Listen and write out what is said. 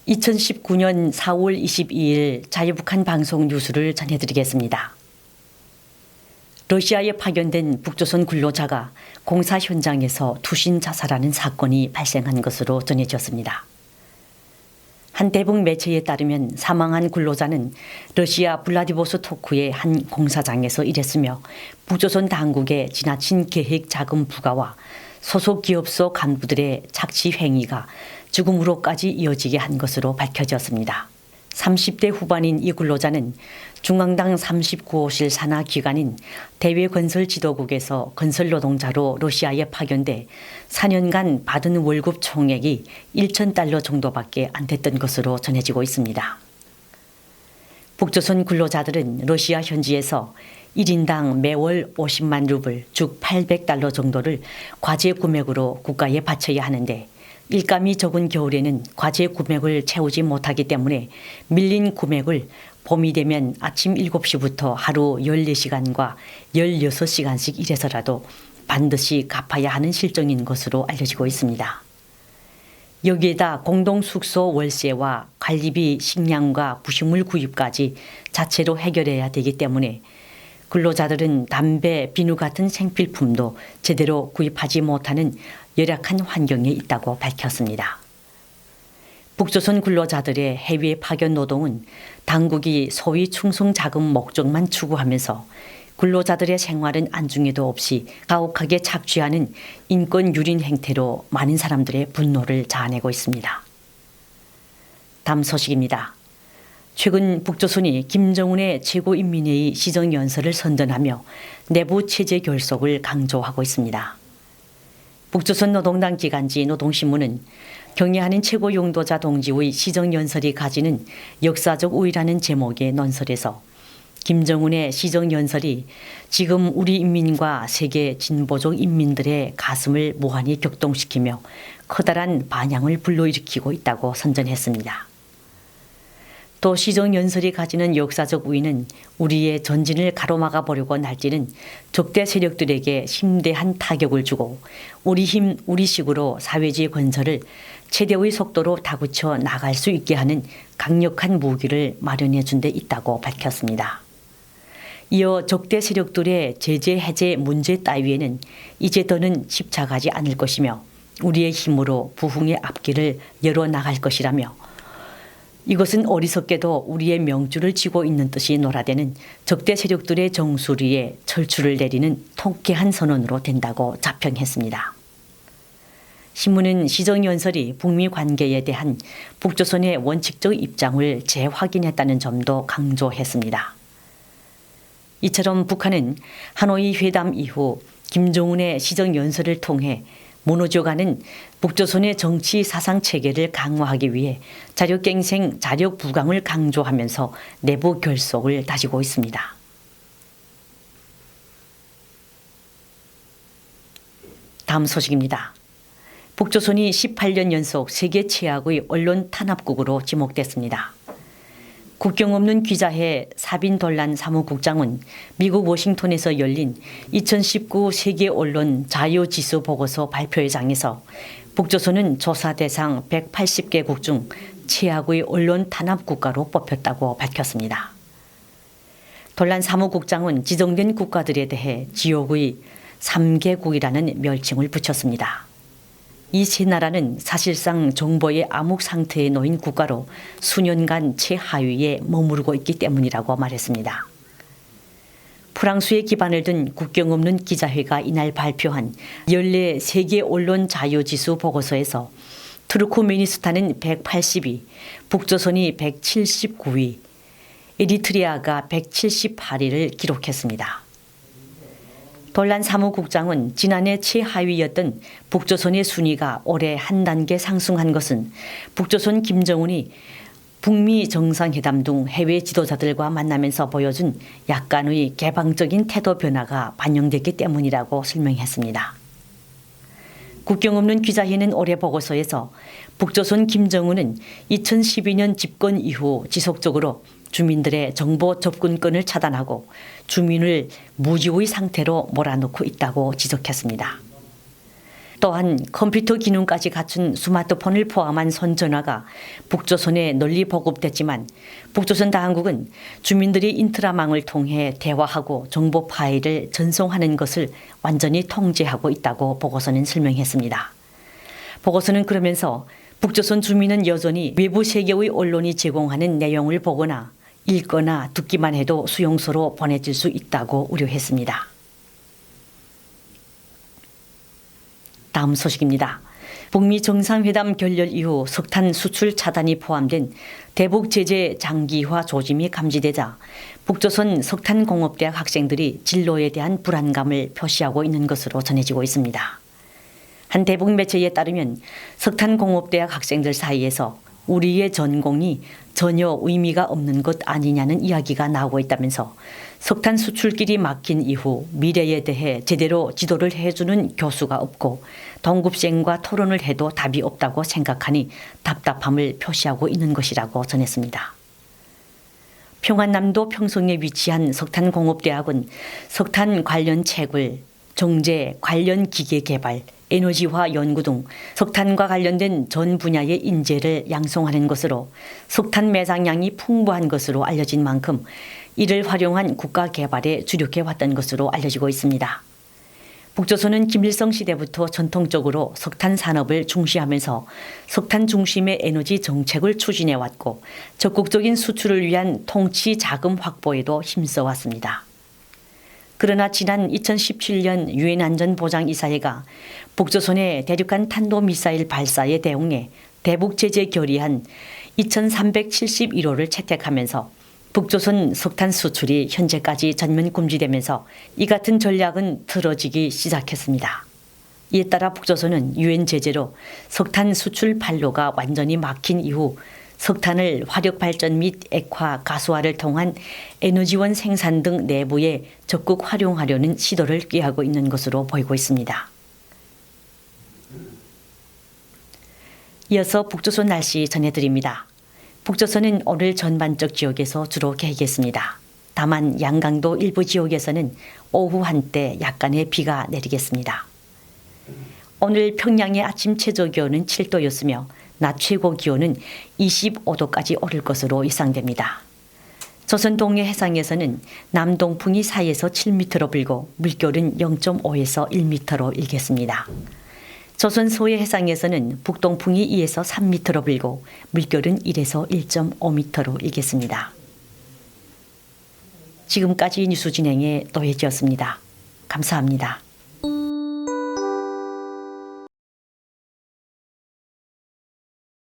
2019년 4월 22일 자유북한 방송 뉴스를 전해드리겠습니다. 러시아에 파견된 북조선 근로자가 공사 현장에서 투신 자살하는 사건이 발생한 것으로 전해졌습니다. 한 대북 매체에 따르면 사망한 근로자는 러시아 블라디보스토크의 한 공사장에서 일했으며 북조선 당국의 지나친 계획 자금 부과와 소속 기업소 간부들의 착취 행위가 죽음으로까지 이어지게 한 것으로 밝혀졌습니다. 30대 후반인 이 근로자는 중앙당 39호실 산하 기관인 대외건설지도국에서 건설노동자로 러시아에 파견돼 4년간 받은 월급 총액이 1,000달러 정도밖에 안 됐던 것으로 전해지고 있습니다. 북조선 근로자들은 러시아 현지에서 1인당 매월 50만 루블, 즉 800달러 정도를 과제 구매액으로 국가에 바쳐야 하는데 일감이 적은 겨울에는 과제 구매액을 채우지 못하기 때문에 밀린 구매액을 봄이 되면 아침 7시부터 하루 14시간과 16시간씩 일해서라도 반드시 갚아야 하는 실정인 것으로 알려지고 있습니다. 여기에다 공동숙소 월세와 관리비, 식량과 부식물 구입까지 자체로 해결해야 되기 때문에 근로자들은 담배, 비누 같은 생필품도 제대로 구입하지 못하는 열악한 환경에 있다고 밝혔습니다. 북조선 근로자들의 해외 파견 노동은 당국이 소위 충성 자금 목적만 추구하면서 근로자들의 생활은 안중에도 없이 가혹하게 착취하는 인권 유린 행태로 많은 사람들의 분노를 자아내고 있습니다. 다음 소식입니다. 최근 북조선이 김정은의 최고인민회의 시정연설을 선전하며 내부 체제 결속을 강조하고 있습니다. 북조선 노동당 기간지 노동신문은 경애하는 최고 용도자 동지의 시정연설이 가지는 역사적 우위라는 제목의 논설에서 김정은의 시정연설이 지금 우리 인민과 세계 진보적 인민들의 가슴을 무한히 격동시키며 커다란 반향을 불러일으키고 있다고 선전했습니다. 또 시정연설이 가지는 역사적 우위는 우리의 전진을 가로막아 보려고 날뛰는 적대 세력들에게 심대한 타격을 주고 우리 힘 우리식으로 사회주의 건설을 최대의 속도로 다구쳐 나갈 수 있게 하는 강력한 무기를 마련해 준 데 있다고 밝혔습니다. 이어 적대 세력들의 제재 해제 문제 따위에는 이제 더는 집착하지 않을 것이며 우리의 힘으로 부흥의 앞길을 열어나갈 것이라며 이것은 어리석게도 우리의 명줄을 쥐고 있는 뜻이 놀아대는 적대 세력들의 정수리에 철출을 내리는 통쾌한 선언으로 된다고 자평했습니다. 신문은 시정연설이 북미 관계에 대한 북조선의 원칙적 입장을 재확인했다는 점도 강조했습니다. 이처럼 북한은 하노이 회담 이후 김정은의 시정연설을 통해 무너져가는 북조선의 정치 사상 체계를 강화하기 위해 자력갱생, 자력부강을 강조하면서 내부 결속을 다지고 있습니다. 다음 소식입니다. 북조선이 18년 연속 세계 최악의 언론 탄압국으로 지목됐습니다. 국경 없는 기자회 사빈돌란 사무국장은 미국 워싱턴에서 열린 2019 세계 언론 자유지수 보고서 발표회장에서 북조선은 조사 대상 180개국 중 최악의 언론 탄압 국가로 뽑혔다고 밝혔습니다. 돌란 사무국장은 지정된 국가들에 대해 지옥의 3개국이라는 멸칭을 붙였습니다. 이 세 나라는 사실상 정보의 암흑 상태에 놓인 국가로 수년간 최하위에 머무르고 있기 때문이라고 말했습니다. 프랑스에 기반을 둔 국경 없는 기자회가 이날 발표한 14 세계 언론 자유지수 보고서에서 투르크메니스탄은 182, 북조선이 179위, 에리트리아가 178위를 기록했습니다. 돌란 사무국장은 지난해 최하위였던 북조선의 순위가 올해 한 단계 상승한 것은 북조선 김정은이 북미 정상회담 등 해외 지도자들과 만나면서 보여준 약간의 개방적인 태도 변화가 반영됐기 때문이라고 설명했습니다. 국경 없는 기자회는 올해 보고서에서 북조선 김정은은 2012년 집권 이후 지속적으로 주민들의 정보 접근권을 차단하고 주민을 무지의 상태로 몰아넣고 있다고 지적했습니다. 또한 컴퓨터 기능까지 갖춘 스마트폰을 포함한 손전화가 북조선에 널리 보급됐지만 북조선 당국은 주민들이 인트라망을 통해 대화하고 정보 파일을 전송하는 것을 완전히 통제하고 있다고 보고서는 설명했습니다. 보고서는 그러면서 북조선 주민은 여전히 외부 세계의 언론이 제공하는 내용을 보거나 읽거나 듣기만 해도 수용소로 보내질 수 있다고 우려했습니다. 다음 소식입니다. 북미 정상회담 결렬 이후 석탄 수출 차단이 포함된 대북 제재 장기화 조짐이 감지되자 북조선 석탄공업대학 학생들이 진로에 대한 불안감을 표시하고 있는 것으로 전해지고 있습니다. 한 대북 매체에 따르면 석탄공업대학 학생들 사이에서 우리의 전공이 전혀 의미가 없는 것 아니냐는 이야기가 나오고 있다면서 석탄 수출길이 막힌 이후 미래에 대해 제대로 지도를 해주는 교수가 없고 동급생과 토론을 해도 답이 없다고 생각하니 답답함을 표시하고 있는 것이라고 전했습니다. 평안남도 평성에 위치한 석탄공업대학은 석탄 관련 채굴, 정제, 관련 기계 개발, 에너지화 연구 등 석탄과 관련된 전 분야의 인재를 양성하는 것으로 석탄 매장량이 풍부한 것으로 알려진 만큼 이를 활용한 국가 개발에 주력해 왔던 것으로 알려지고 있습니다. 북조선은 김일성 시대부터 전통적으로 석탄 산업을 중시하면서 석탄 중심의 에너지 정책을 추진해 왔고 적극적인 수출을 위한 통치 자금 확보에도 힘써 왔습니다. 그러나 지난 2017년 유엔 안전보장이사회가 북조선의 대륙간 탄도미사일 발사에 대응해 대북 제재 결의안 2371호를 채택하면서 북조선 석탄 수출이 현재까지 전면 금지되면서 이 같은 전략은 틀어지기 시작했습니다. 이에 따라 북조선은 유엔 제재로 석탄 수출 판로가 완전히 막힌 이후 석탄을 화력발전 및 액화, 가스화를 통한 에너지원 생산 등 내부에 적극 활용하려는 시도를 꾀하고 있는 것으로 보이고 있습니다. 이어서 북조선 날씨 전해드립니다. 북조선은 오늘 전반적 지역에서 주로 개겠습니다. 다만 양강도 일부 지역에서는 오후 한때 약간의 비가 내리겠습니다. 오늘 평양의 아침 최저기온은 7도였으며 낮 최고 기온은 25도까지 오를 것으로 예상됩니다. 조선 동해 해상에서는 남동풍이 4에서 7m로 불고 물결은 0.5에서 1m로 일겠습니다. 조선 서해 해상에서는 북동풍이 2에서 3m로 불고 물결은 1에서 1.5m로 일겠습니다. 지금까지 뉴스 진행의 노혜지였습니다. 감사합니다.